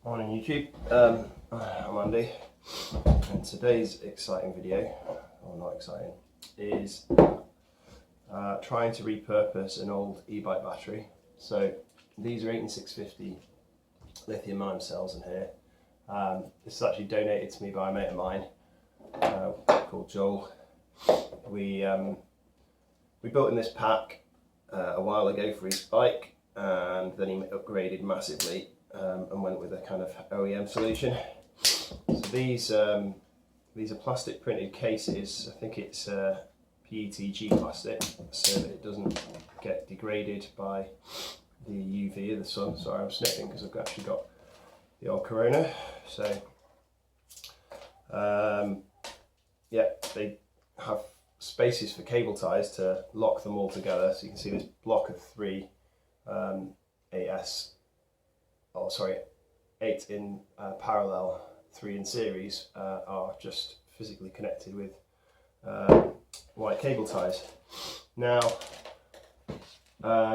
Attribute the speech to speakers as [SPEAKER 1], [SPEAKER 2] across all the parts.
[SPEAKER 1] Morning YouTube, I'm Andy, and today's exciting video, or not exciting, is trying to repurpose an old e-bike battery. So these are 18650 lithium ion cells in here. This is actually donated to me by a mate of mine called Joel. We built in this pack a while ago for his bike, and then he upgraded massively and went with a kind of OEM solution. So these are plastic printed cases. I think it's PETG plastic, so that it doesn't get degraded by the UV of the sun. Sorry, I'm sniffing because I've actually got the old Corona. So yeah, they have spaces for cable ties to lock them all together. So you can see this block of 3 8 in parallel, 3 in series, are just physically connected with white cable ties. Now,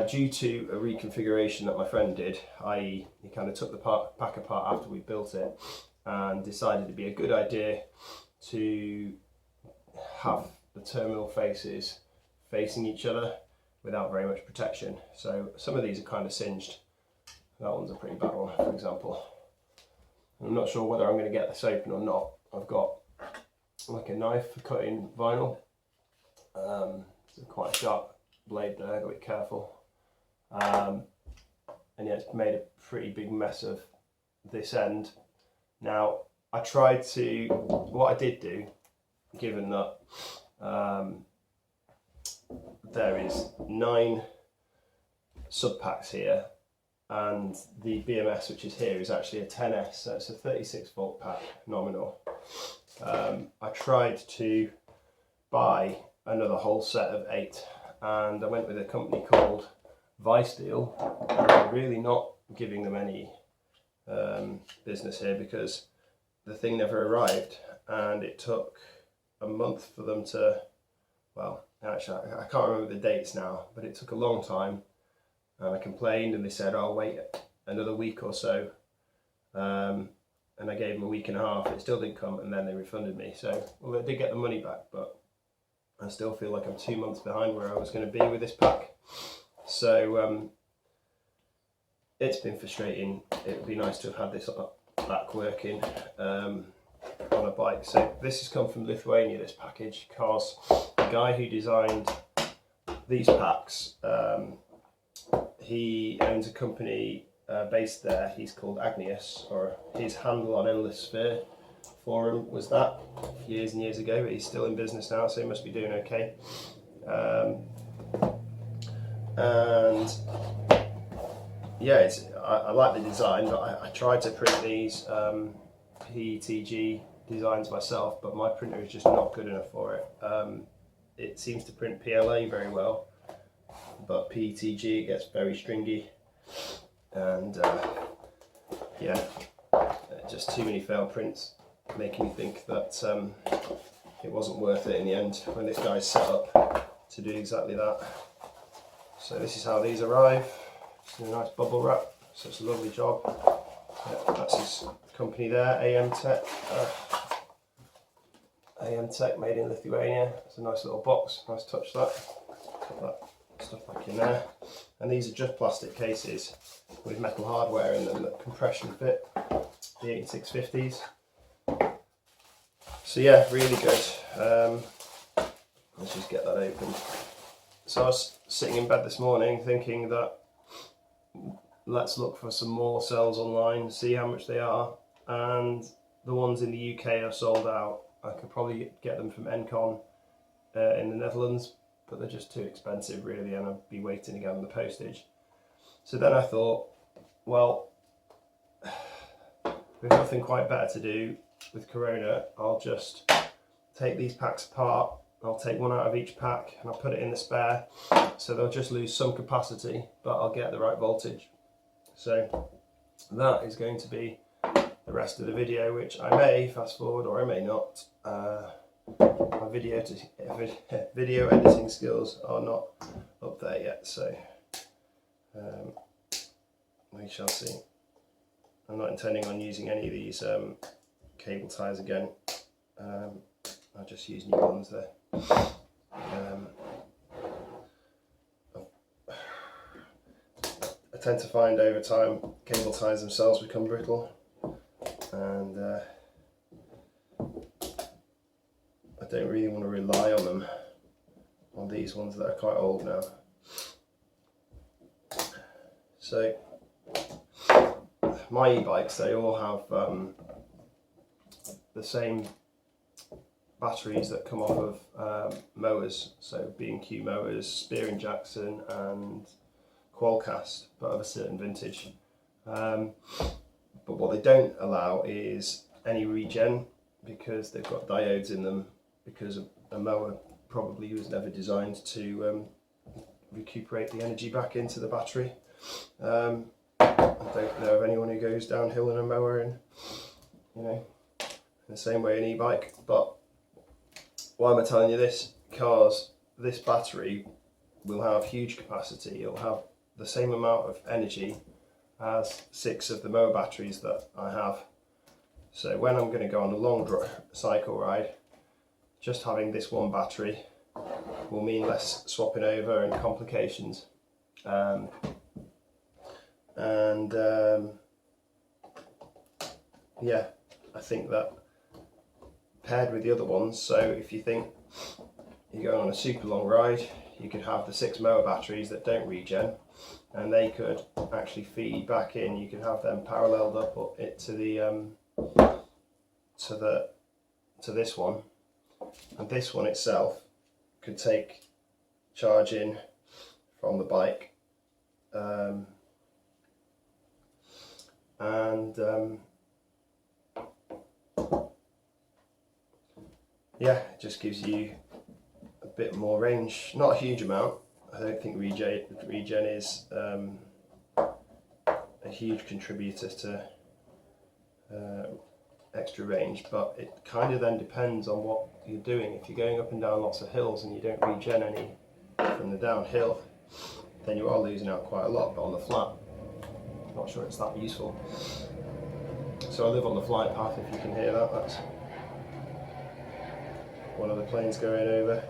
[SPEAKER 1] due to a reconfiguration that my friend did, i.e. he kind of took the pack apart after we built it and decided it'd be a good idea to have the terminal faces facing each other without very much protection. So some of these are kind of singed. That one's a pretty bad one, for example. I'm not sure whether I'm going to get this open or not. I've got like a knife for cutting vinyl. It's quite a sharp blade there, I've got to be careful. And yeah, it's made a pretty big mess of this end. Now, what I did do, given that there is 9 sub-packs here, and the BMS, which is here, is actually a 10S, so it's a 36 volt pack nominal. I tried to buy another whole set of 8, and I went with a company called Vicedeel. I'm really not giving them any business here because the thing never arrived, and it took a month for them to, well, actually I can't remember the dates now, but it took a long time. And I complained, and they said, "I'll wait another week or so." And I gave them a week and a half. It still didn't come, and then they refunded me. So, well, I did get the money back, but I still feel like I'm 2 months behind where I was going to be with this pack. So it's been frustrating. It would be nice to have had this back working on a bike. So this has come from Lithuania, this package, because the guy who designed these packs, he owns a company based there. He's called Agnius, or his handle on Endless Sphere forum was that years and years ago, but he's still in business now, so he must be doing okay. And yeah, I like the design, but I tried to print these PETG designs myself, but my printer is just not good enough for it. It seems to print PLA very well, but PETG gets very stringy, and yeah, just too many failed prints, making me think that it wasn't worth it in the end when this guy's set up to do exactly that. So this is how these arrive. It's in a nice bubble wrap, so it's a lovely job. Yeah, that's his company there, Amtech. Amtech, made in Lithuania. It's a nice little box, nice touch that. Put that stuff back in there, and these are just plastic cases with metal hardware in them that compression fit the 8650s. So yeah, really good. Let's just get that open. So I was sitting in bed this morning thinking that let's look for some more cells online, see how much they are, and the ones in the UK are sold out. I could probably get them from Encon in the Netherlands, but they're just too expensive really, and I'd be waiting again on the postage. So then I thought, well, with nothing quite better to do with Corona, I'll just take these packs apart. I'll take one out of each pack and I'll put it in the spare, so they'll just lose some capacity, but I'll get the right voltage. So that is going to be the rest of the video, which I may fast forward or I may not. My video editing skills are not up there yet, so we shall see. I'm not intending on using any of these cable ties again. I'll just use new ones there. I tend to find over time cable ties themselves become brittle, and I don't really want to rely on them, on these ones that are quite old now. So my e-bikes, they all have the same batteries that come off of mowers, so B&Q mowers, Spear & Jackson and Qualcast, but of a certain vintage. But what they don't allow is any regen, because they've got diodes in them, because a mower probably was never designed to recuperate the energy back into the battery. I don't know of anyone who goes downhill in a mower in the same way an e-bike. But why am I telling you this? Because this battery will have huge capacity. It'll have the same amount of energy as 6 of the mower batteries that I have. So when I'm going to go on a long cycle ride, just having this one battery will mean less swapping over and complications. Yeah, I think that paired with the other ones, so if you think you're going on a super long ride, you could have the 6 mower batteries that don't regen, and they could actually feed back in. You could have them paralleled up it to this one, and this one itself could take charge in from the bike, yeah, it just gives you a bit more range. Not a huge amount. I don't think regen is a huge contributor to extra range, but it kind of then depends on what you're doing. If you're going up and down lots of hills and you don't regen any from the downhill, then you are losing out quite a lot. But on the flat, not sure it's that useful. So I live on the flight path, if you can hear that. That's one of the planes going over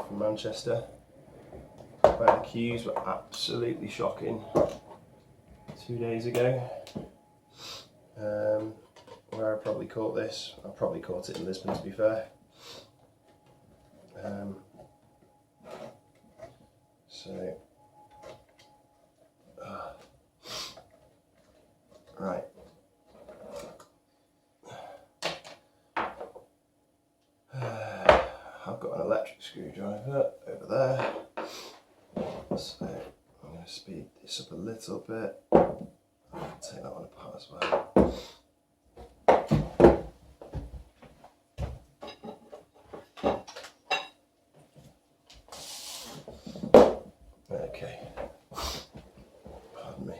[SPEAKER 1] from Manchester, where the queues were absolutely shocking 2 days ago. Where I probably caught this, I probably caught it in Lisbon, to be fair. Right. I've got an electric screwdriver over there, so I'm going to speed this up a little bit. I'll take that one apart as well. Okay, pardon me.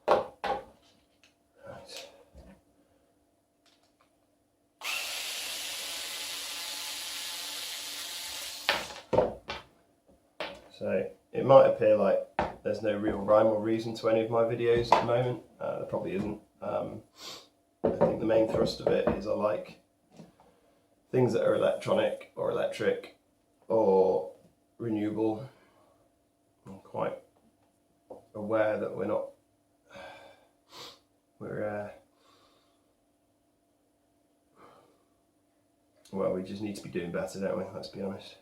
[SPEAKER 1] Right. So it might appear like there's no real rhyme or reason to any of my videos at the moment. There probably isn't. I think the main thrust of it is I like things that are electronic or electric or renewable. I'm quite aware that well, we just need to be doing better, don't we? Let's be honest.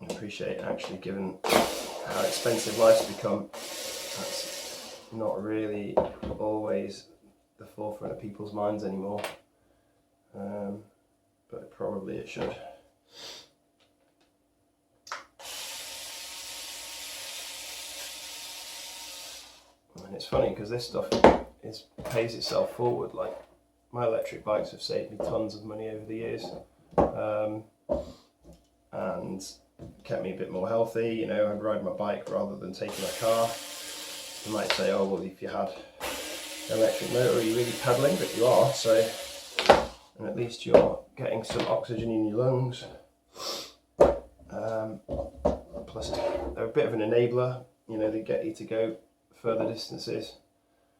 [SPEAKER 1] I appreciate, actually, given how expensive life's become, that's not really always the forefront of people's minds anymore, but probably it should. And it's funny because this stuff pays itself forward. Like, my electric bikes have saved me tons of money over the years, and kept me a bit more healthy. You know, I'd ride my bike rather than taking a car. You might say, oh well, if you had an electric motor, are you really pedalling? But you are, so and at least you're getting some oxygen in your lungs. Plus they're a bit of an enabler, you know, they get you to go further distances.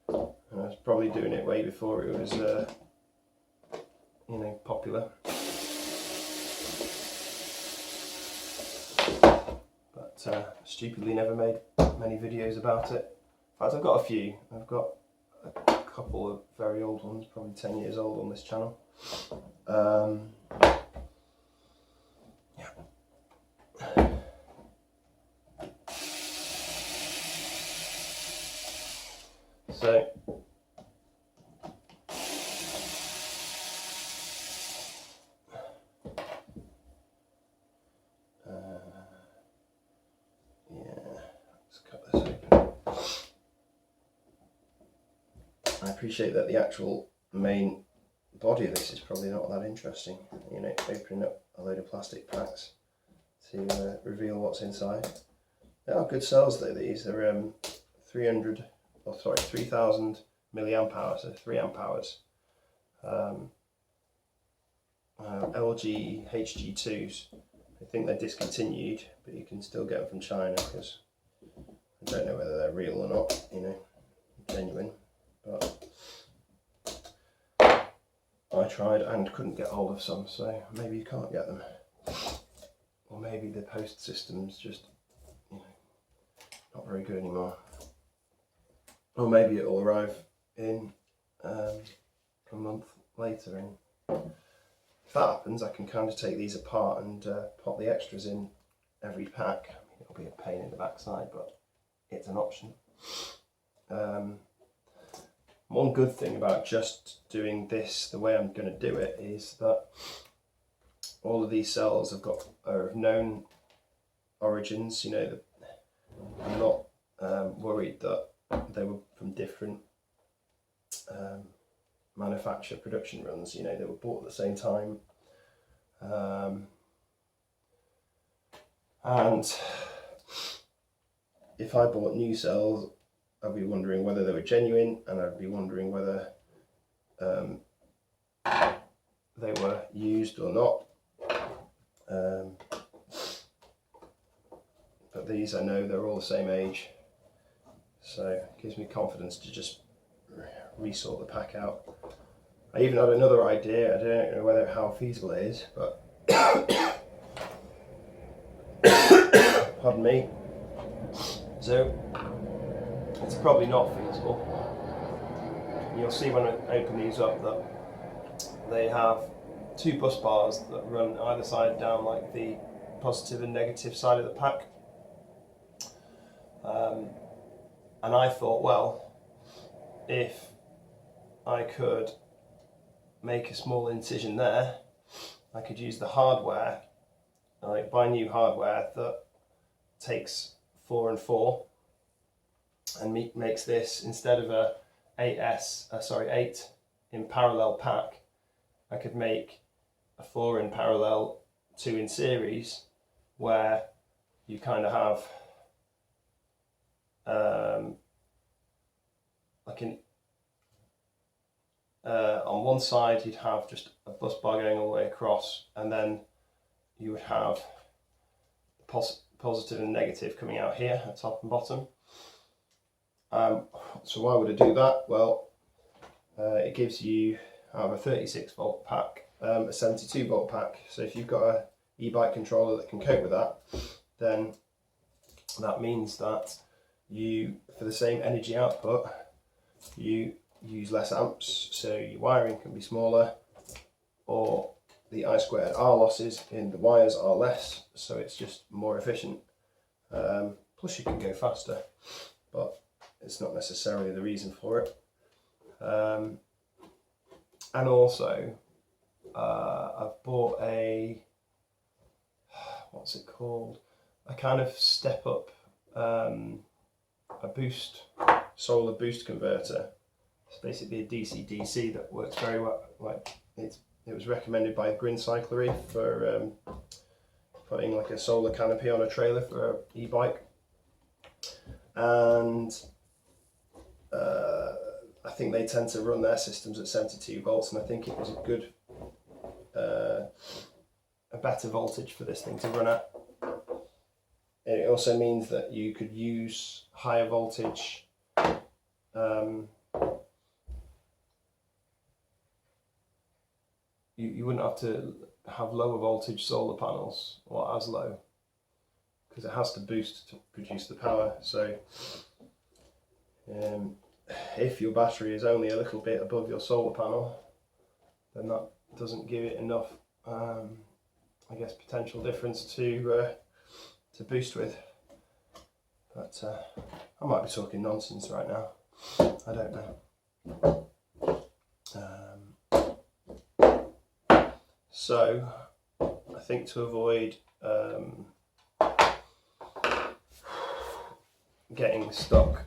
[SPEAKER 1] And I was probably doing it way before it was you know, popular. But stupidly never made many videos about it. In fact, I've got a few. I've got a couple of very old ones, probably 10 years old on this channel. Yeah. So I appreciate that the actual main body of this is probably not that interesting, you know, opening up a load of plastic packs to reveal what's inside. They are good cells though, these. They're 3000 milliamp hours, so 3 amp hours. LG HG2s, I think they're discontinued, but you can still get them from China, because I don't know whether they're real or not, you know, genuine. But I tried and couldn't get hold of some, so maybe you can't get them. Or maybe the post system's just, you know, not very good anymore. Or maybe it'll arrive in a month later. And if that happens, I can kind of take these apart and pop the extras in every pack. I mean, it'll be a pain in the backside, but it's an option. One good thing about just doing this the way I'm going to do it is that all of these cells are of known origins. You know, I'm not worried that they were from different manufacture production runs. You know, they were bought at the same time, and if I bought new cells, I'd be wondering whether they were genuine, and I'd be wondering whether they were used or not. But these, I know they're all the same age, so it gives me confidence to just resort the pack out. I even had another idea. I don't know how feasible it is, but pardon me. So it's probably not feasible. You'll see when I open these up that they have 2 bus bars that run either side down like the positive and negative side of the pack. And I thought, well, if I could make a small incision there, I could use the hardware, like buy new hardware that takes 4 and 4 and makes this, instead of a 8 in parallel pack, I could make a 4 in parallel, 2 in series, where you kind of have on one side you'd have just a bus bar going all the way across, and then you would have positive and negative coming out here at top and bottom. So why would I do that? Well, it gives you, I have a 36 volt pack, a 72 volt pack. So if you've got a e-bike controller that can cope with that, then that means that you, for the same energy output, you use less amps, so your wiring can be smaller, or the I2R losses in the wires are less, so it's just more efficient. Plus you can go faster, but it's not necessarily the reason for it. And also I've bought a, what's it called, a kind of step up, a solar boost converter. It's basically a DC-DC that works very well. Like it was recommended by Grin Cyclery for putting like a solar canopy on a trailer for an e-bike, and I think they tend to run their systems at 72 volts, and I think it was a good a better voltage for this thing to run at. And it also means that you could use higher voltage you wouldn't have to have lower voltage solar panels, or as low, because it has to boost to produce the power. So if your battery is only a little bit above your solar panel, then that doesn't give it enough, I guess, potential difference to boost with. But I might be talking nonsense right now. I don't know. So I think to avoid getting stuck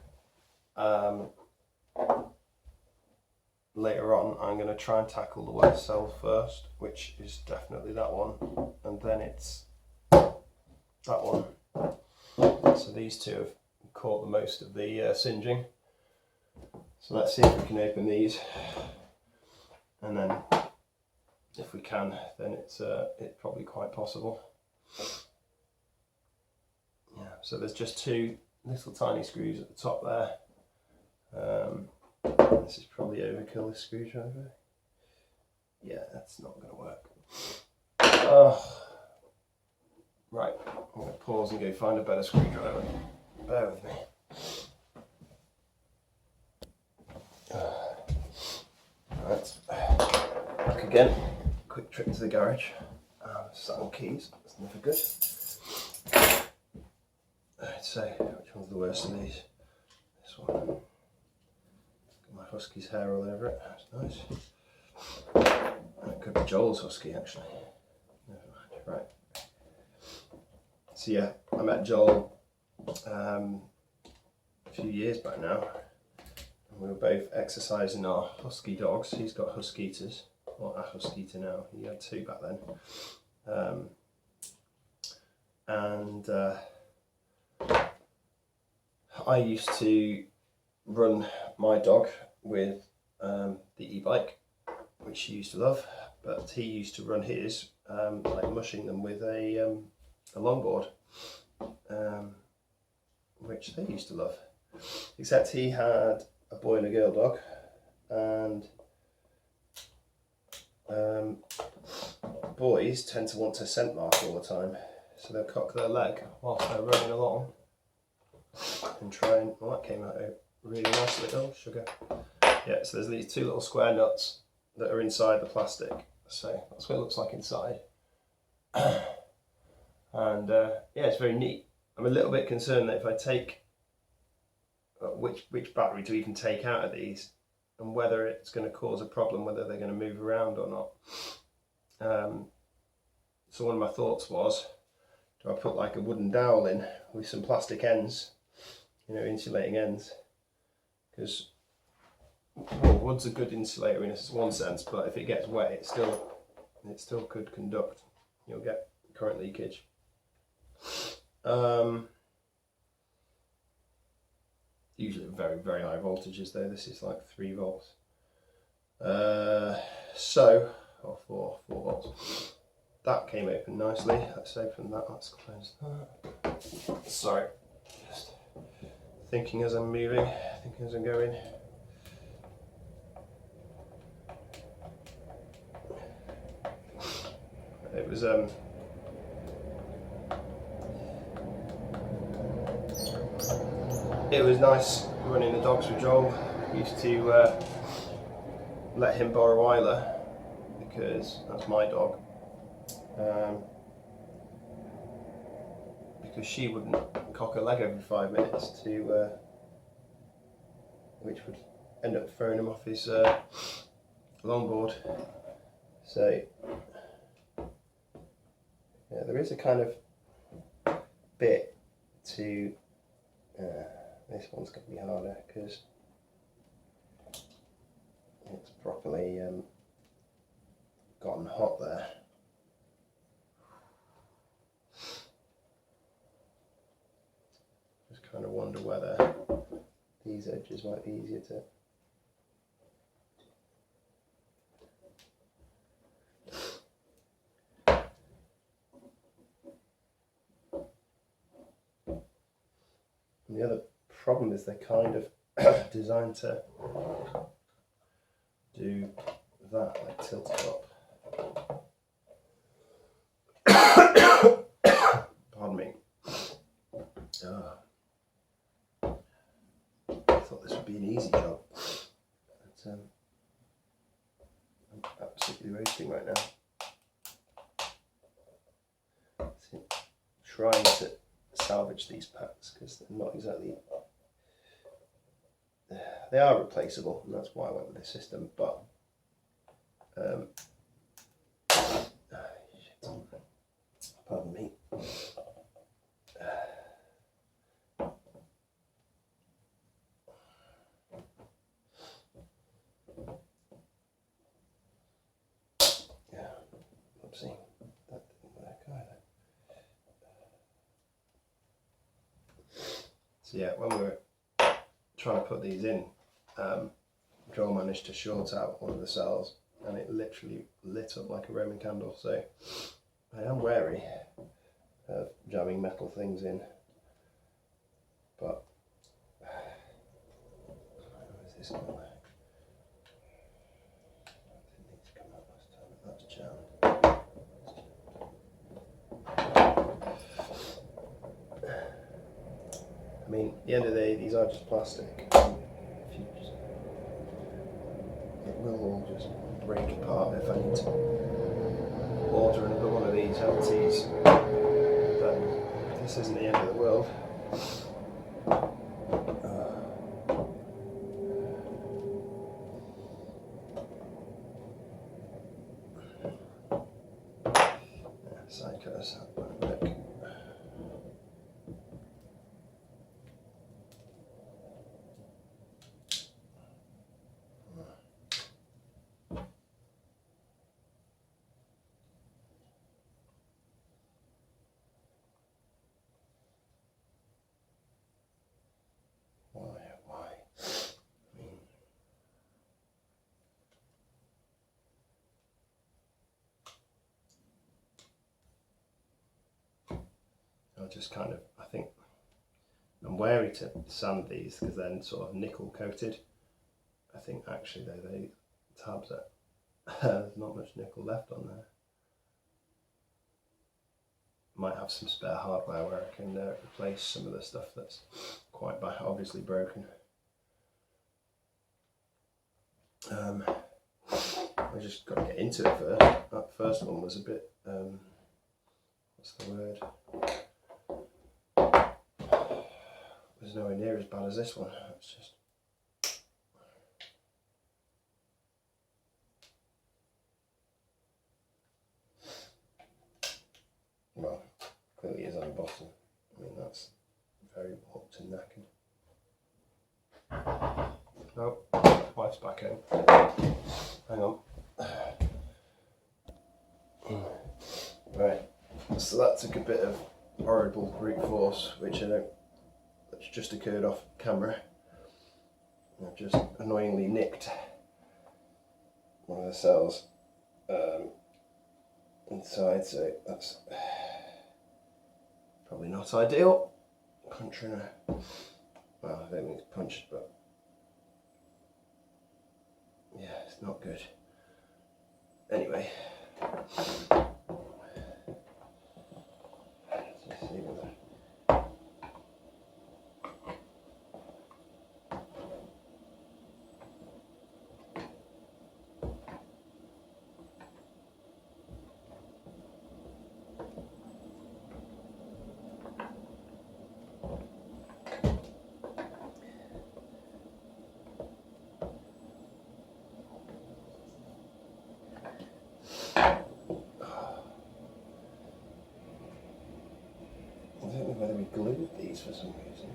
[SPEAKER 1] later on, I'm going to try and tackle the wet cell first, which is definitely that one, and then it's that one. So these two have caught the most of the singeing. So let's see if we can open these, and then if we can, then it's probably quite possible. Yeah, so there's just two little tiny screws at the top there. This is probably overkill, this screwdriver. Yeah, that's not going to work. Right, I'm going to pause and go find a better screwdriver. Bear with me. Right, back again. Quick trip to the garage. Saddle keys, that's never good. Right, so which one's the worst of these? This one. Got my husky's hair all over it, that's nice. It could be Joel's husky actually. Never mind. Right. So yeah, I met Joel a few years back now. And we were both exercising our husky dogs. He's got huskitas. Or a huskita now, he had two back then. I used to run my dog with the e-bike, which he used to love, but he used to run his, like mushing them with a longboard, which they used to love. Except he had a boy and a girl dog, and boys tend to want to scent mark all the time, so they'll cock their leg whilst they're running along and try and, well, that came out really nicely. Oh, sugar. Yeah, so there's these two little square nuts that are inside the plastic, so that's what it looks like inside. And yeah, it's very neat. I'm a little bit concerned that if I take which battery to even take out of these, and whether it's going to cause a problem, whether they're going to move around or not. So one of my thoughts was, do I put like a wooden dowel in with some plastic ends, you know, insulating ends? Because, well, wood's a good insulator in one sense, but if it gets wet, it still could conduct. You'll get current leakage. Usually very, very high voltages though. This is like 3 volts. Or 4 volts. That came open nicely. Let's open that, let's close that. Sorry, just thinking as I'm moving, thinking as I'm going. It was nice running the dogs with Joel. I used to let him borrow Isla because that's my dog. Because she wouldn't cock her leg every 5 minutes to, which would end up throwing him off his longboard. So yeah, there is a kind of bit to. This one's going to be harder because it's properly gotten hot there. Just kind of wonder whether these edges might be easier to. problem is they're kind of designed to do that, like tilt it up. Pardon me. I thought this would be an easy job. But, I'm absolutely roasting right now. So, trying to salvage these packs because they're not exactly. They are replaceable, and that's why I went with this system. But shit. Pardon me. Oopsie, that didn't work either. So yeah, when we were trying to put these in, Joel managed to short out one of the cells and it literally lit up like a Roman candle. So I am wary of jamming metal things in, but where is this going? Didn't need to come out last time, but that's jammed. I mean, at the end of the day, these are just plastic. It will all just break apart if I need to order another one of these LTs. But this isn't the end of the world. Side cutters, that won't work. Why? I mean, I'll just kind of, I think, I'm wary to sand these because they're sort of nickel coated. I think actually though, they tabs are, there's not much nickel left on there. Might have some spare hardware where I can replace some of the stuff that's quite obviously broken. I just got to get into it first. That first one was a bit, what's the word? It was nowhere near as bad as this one. It's just. Well, clearly is on the bottom. I mean, that's very warped and knackered. Oh, wife's back home. Hang on. Right, so that took a bit of horrible brute force, which that's just occurred off camera. I've just annoyingly nicked one of the cells inside, so that's probably not ideal. Punching a, well, I don't think it's punched, but yeah, it's not good. Anyway, let's see whether. I don't know whether we glued these for some reason.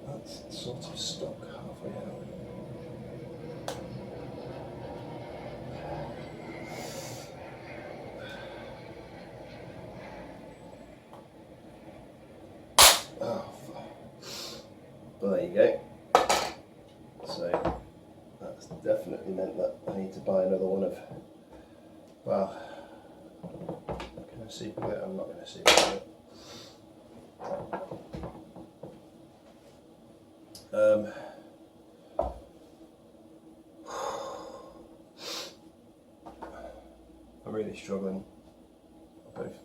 [SPEAKER 1] That's sort of stuck halfway out. Oh, well, there you go. So that's definitely meant that I need to buy another one of. Well, can I see with it? I'm not going to see with it. I'm really struggling. I'm both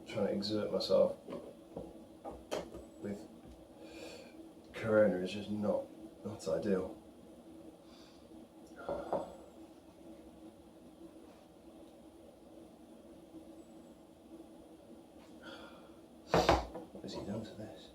[SPEAKER 1] trying to exert myself with corona is just not ideal. What has he done to this?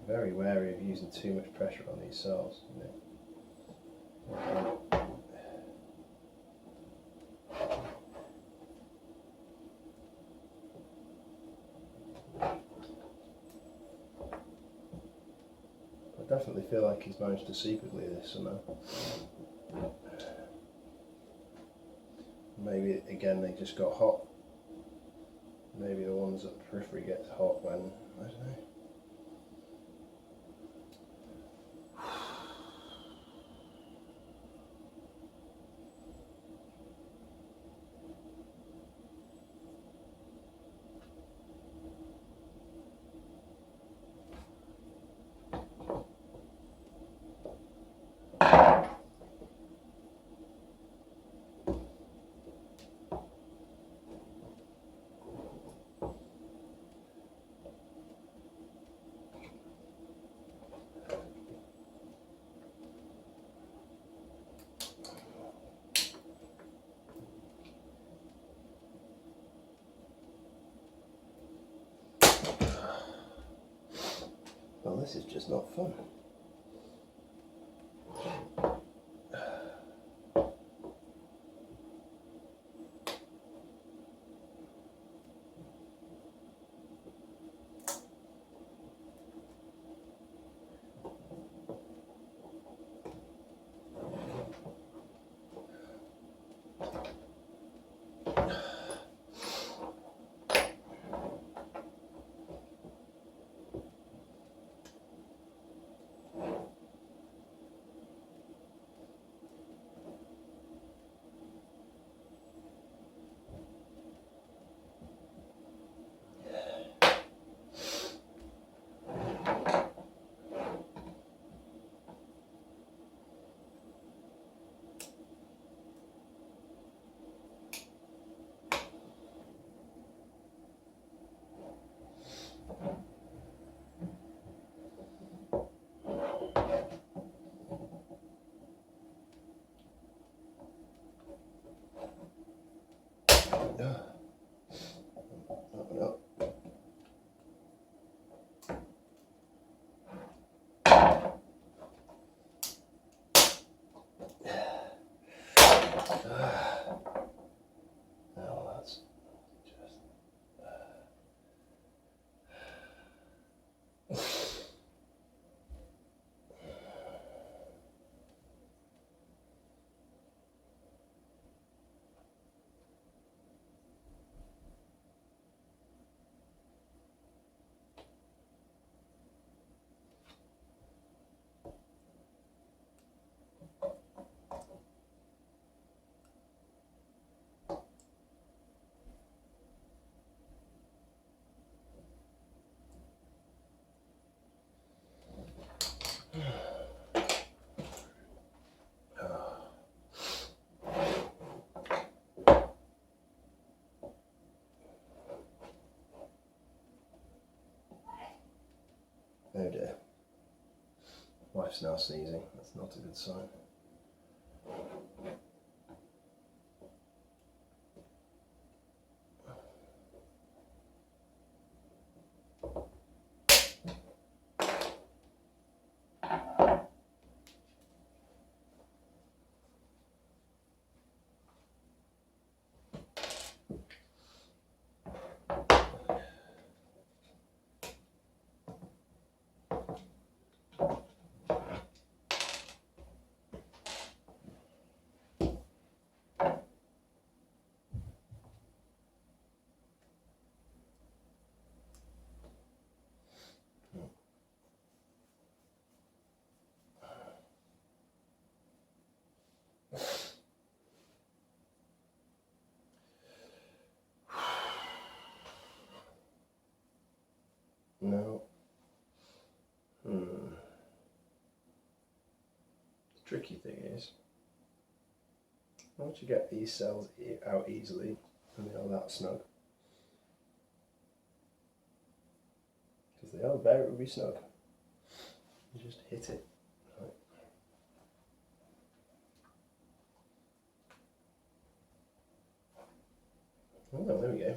[SPEAKER 1] Very wary of using too much pressure on these cells. I definitely feel like he's managed to secretly this somehow. Maybe again they just got hot. Maybe the ones at the periphery get hot when, I don't know. Well, this is just not fun. Oh dear. Wife's now sneezing. That's not a good sign. The tricky thing is, once you get these cells out easily, and they are that snug, because they are very snug, you just hit it. Right. Oh, there we go.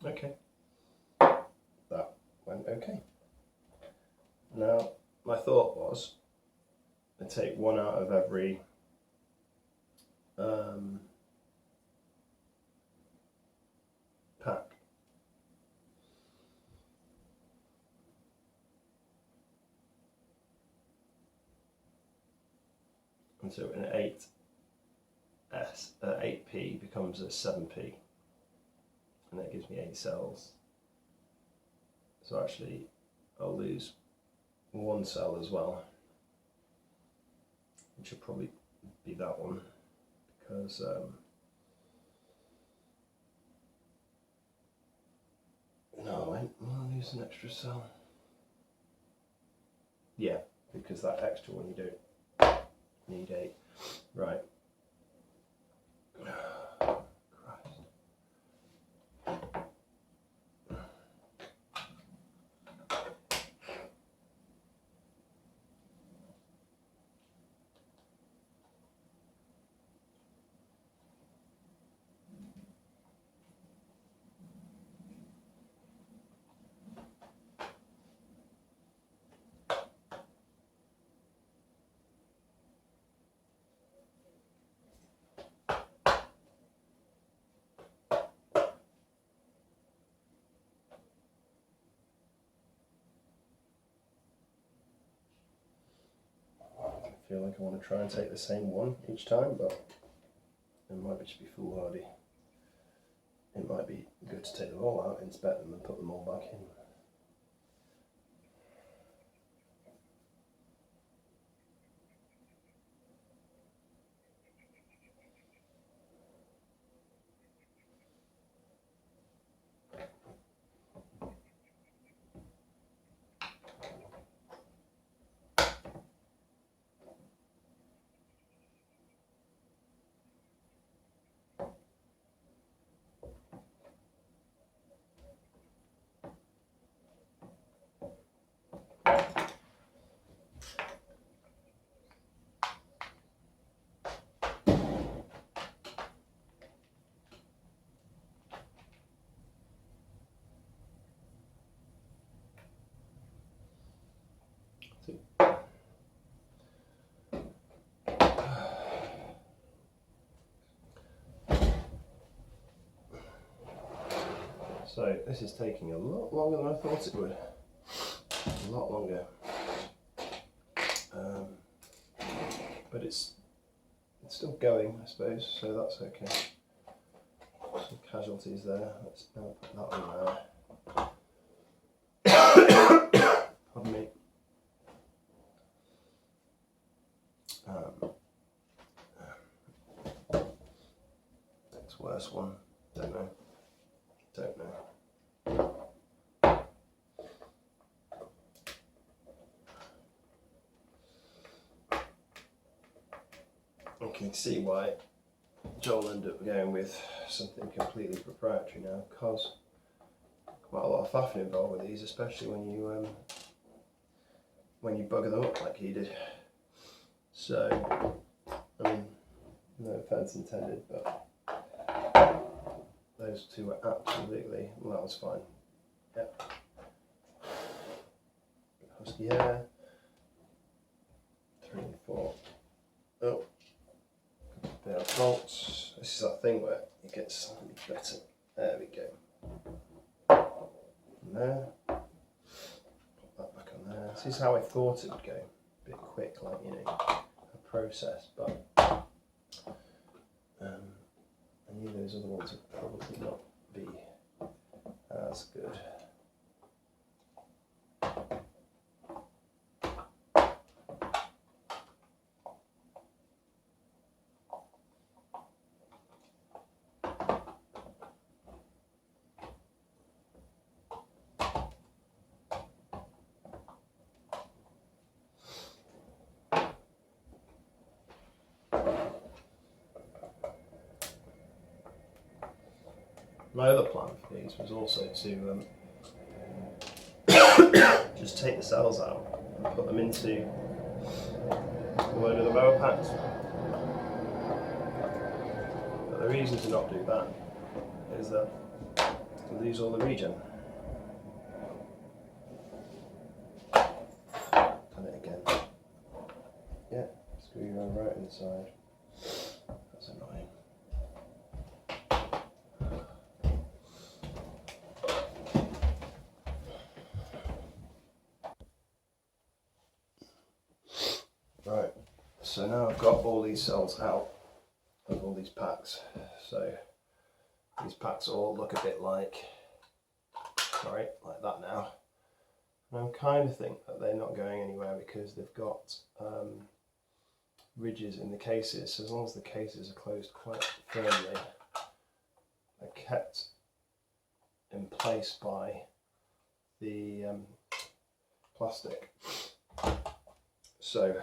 [SPEAKER 1] Okay, that went okay. Now, my thought was I take one out of every pack. And so an 8p becomes a 7p. And that gives me 8 cells. So actually I'll lose one cell as well, which will probably be that one, because no, I won't lose an extra cell. Yeah, because that extra one you don't need 8. Right. I feel like I want to try and take the same one each time, but it might just be foolhardy. It might be good to take them all out, inspect them and put them all back in. So this is taking a lot longer than I thought it would. A lot longer. But it's still going, I suppose, so that's okay. Some casualties there. Let's now put that on there. Pardon me. Next worst one. Don't know. You can see why Joel ended up going with something completely proprietary now, because quite a lot of faffing involved with these, especially when you bugger them up like he did. So, I mean, no offence intended, but those two were absolutely, well, that was fine. Yep. Husky hair. 3 and 4. Oh. There are bolts. This is that thing where it gets slightly better. There we go. And there. Put that back on there. This is how I thought it would go. A bit quick, like, you know, a process, but I knew those other ones would probably not be as good. My other plan for these was also to just take the cells out and put them into a load of the lower packs. But the reason to not do that is that you lose all the regen. Done it again. Yeah, screw you on right inside. That's annoying. Right, so now I've got all these cells out of all these packs. So these packs all look a bit like that now. And I kind of think that they're not going anywhere because they've got ridges in the cases. So as long as the cases are closed quite firmly, they're kept in place by the plastic. So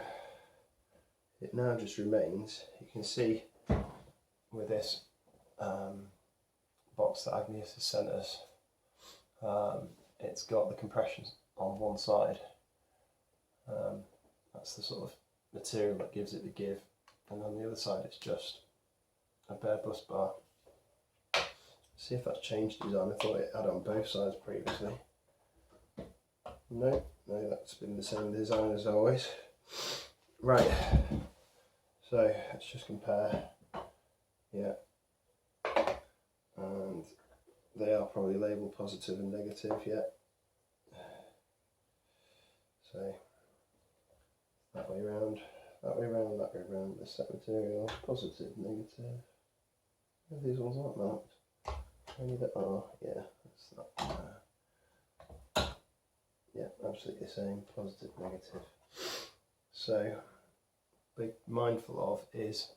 [SPEAKER 1] it now just remains, you can see with this box that Agnes has sent us, it's got the compression on one side. That's the sort of material that gives it the give, and on the other side it's just a bare bus bar. See if that's changed design. I thought it had on both sides previously. No, that's been the same design as always. Right, so let's just compare. Yeah, and they are probably labelled positive and negative, yeah. So that way round, that way round, that way round. The set material, positive, negative. These ones aren't marked. Only that are, yeah, that's that. Yeah, absolutely the same, positive, negative. So, be mindful of is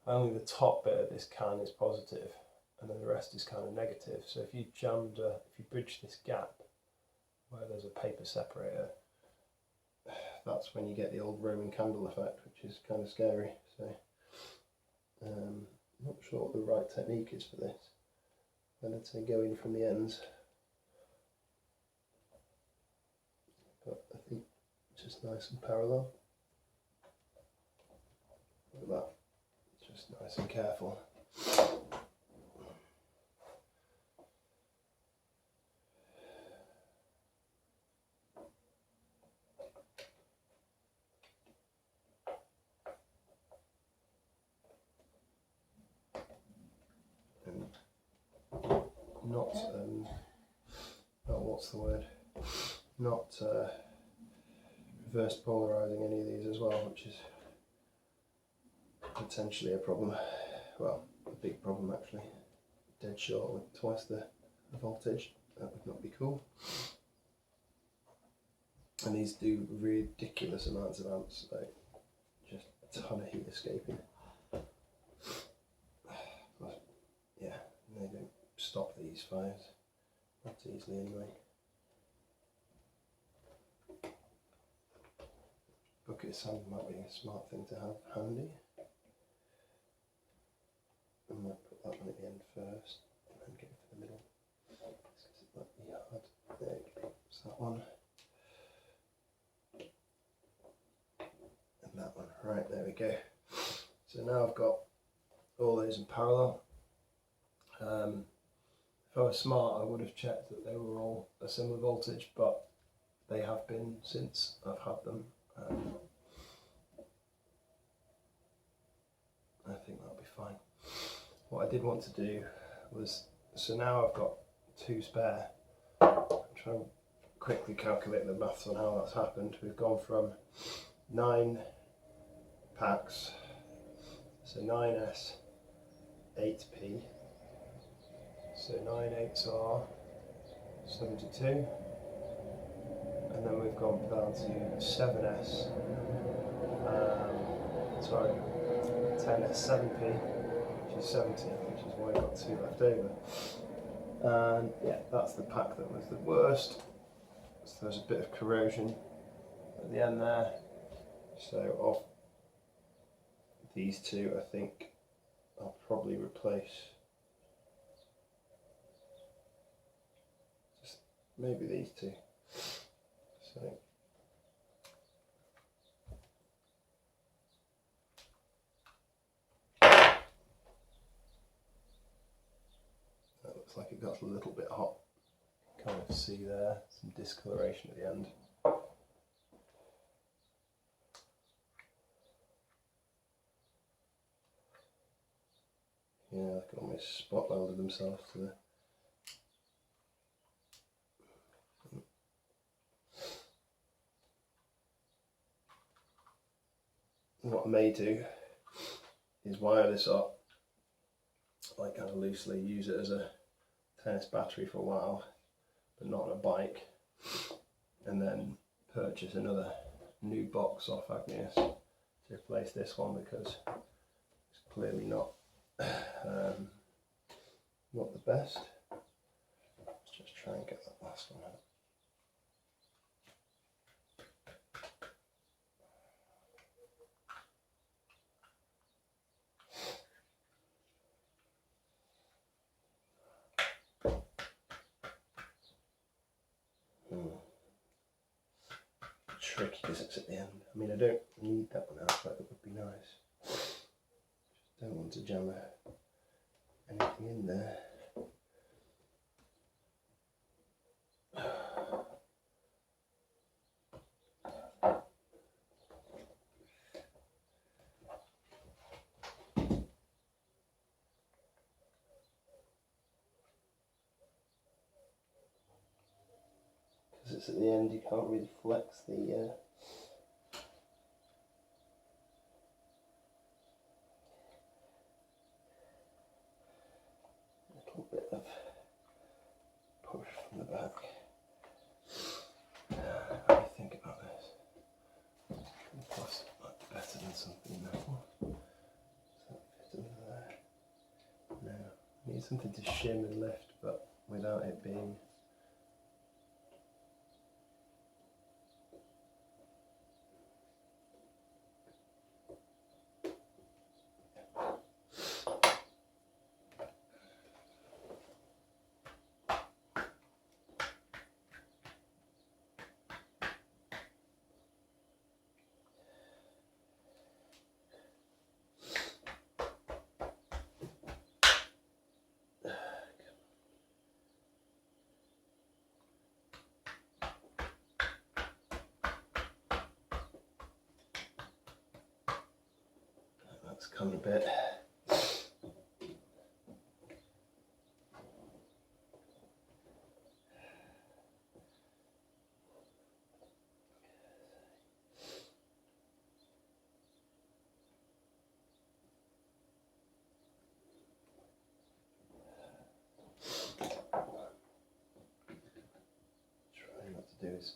[SPEAKER 1] only the top bit of this can is positive, and then the rest is kind of negative. So if you if you bridge this gap where there's a paper separator, that's when you get the old Roman candle effect, which is kind of scary. So, I'm not sure what the right technique is for this. Then I'd say go in from the ends, but I think it's just nice and parallel. Look at that, it's just nice and careful. What's the word? Not reverse polarising any of these as well, which is potentially a problem. Well, a big problem actually. Dead short with twice the voltage. That would not be cool. And these do ridiculous amounts of amps, so just a ton of heat escaping. But yeah, they don't stop these fires that easily anyway. Bucket of sand might be a smart thing to have handy. I might put that one at the end first and then get for the middle. Because it might be hard. There you go. It's that one. And that one. Right, there we go. So now I've got all those in parallel. If I was smart, I would have checked that they were all a similar voltage, but they have been since I've had them. I think that'll be fine. What I did want to do was, so now I've got two spare. I'm trying to quickly calculate the maths on how that's happened. We've gone from 9 packs, so 9S, 8P, so 9 8s are 72, and then we've gone down to 7S, 10S 7P, which is 70, which is why I got 2 left over. And yeah, that's the pack that was the worst. So there's a bit of corrosion at the end there. So of these two, I think I'll probably replace maybe these two. So that looks like it got a little bit hot. Kind of see there some discoloration at the end. Yeah, they can almost spot welded themselves to the. What I may do is wire this up, like kind of loosely, use it as a tennis battery for a while, but not on a bike, and then purchase another new box off Agnes to replace this one, because it's clearly not not the best. Let's just try and get that last one out. Tricky because it's at the end. I mean, I don't need that one out, but it would be nice. Just don't want to jam anything in there. Because it's at the end, you can't really flex the little bit of push from the back. What do you think about this? Plastic might be better than something metal. Does that fit under there? No. I need something to shim and lift, but without it being that's come a bit. Trying not to do is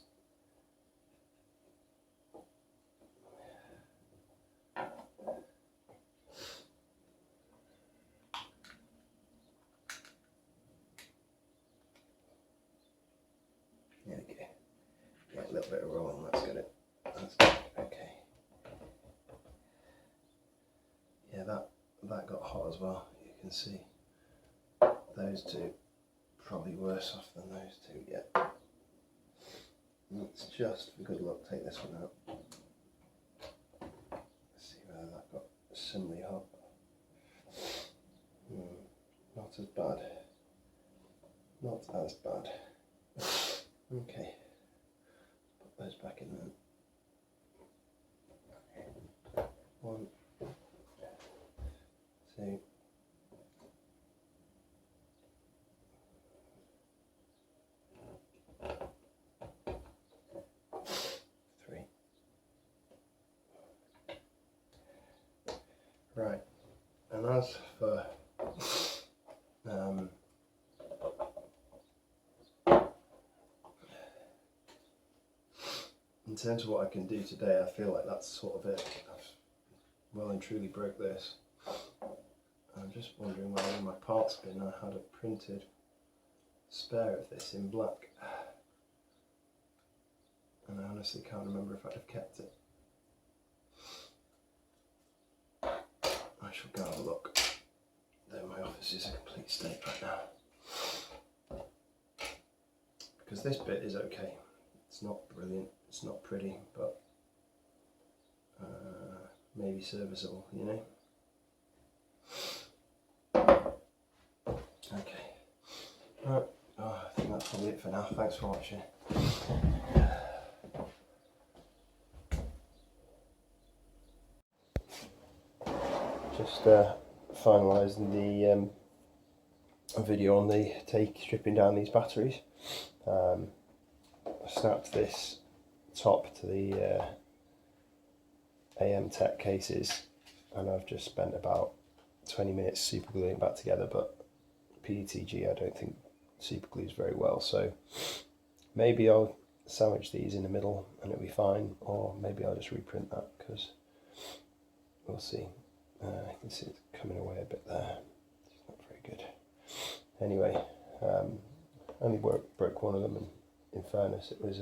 [SPEAKER 1] there we go. Get a little bit of roll, that's good. That's good. Okay. Yeah, that got hot as well. You can see those two probably worse off than those two. Yeah. Let's just for good luck take this one out. Let's see whether that got similarly hot. Not as bad. Not as bad. Okay. Put those back in then. 1, 2. 3. Right, and as for in terms of what I can do today, I feel like that's sort of it. I've well and truly broke this. I'm just wondering where all my parts have been. I had a printed spare of this in black, and I honestly can't remember if I'd have kept it. I shall go have a look. Though my office is a complete state right now, because this bit is okay. It's not brilliant, it's not pretty, but maybe serviceable, you know. Okay. Right. Oh, I think that's probably it for now. Thanks for watching. Just finalising the video on the stripping down these batteries. I snapped this top to the Amtech cases, and I've just spent about 20 minutes super gluing back together, but PETG I don't think super glues very well, so maybe I'll sandwich these in the middle and it'll be fine, or maybe I'll just reprint that, because we'll see. I can see it's coming away a bit there. It's not very good. Anyway, only broke one of them, and in fairness it was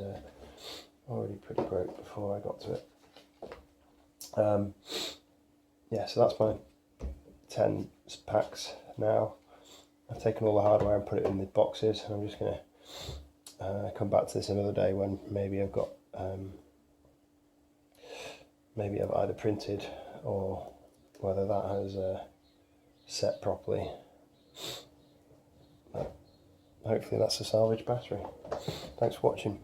[SPEAKER 1] already pretty broke before I got to it. Yeah, so that's my 10 packs now. I've taken all the hardware and put it in the boxes, and I'm just going to come back to this another day when maybe I've got maybe I've either printed or whether that has set properly. But hopefully that's a salvage battery. Thanks for watching.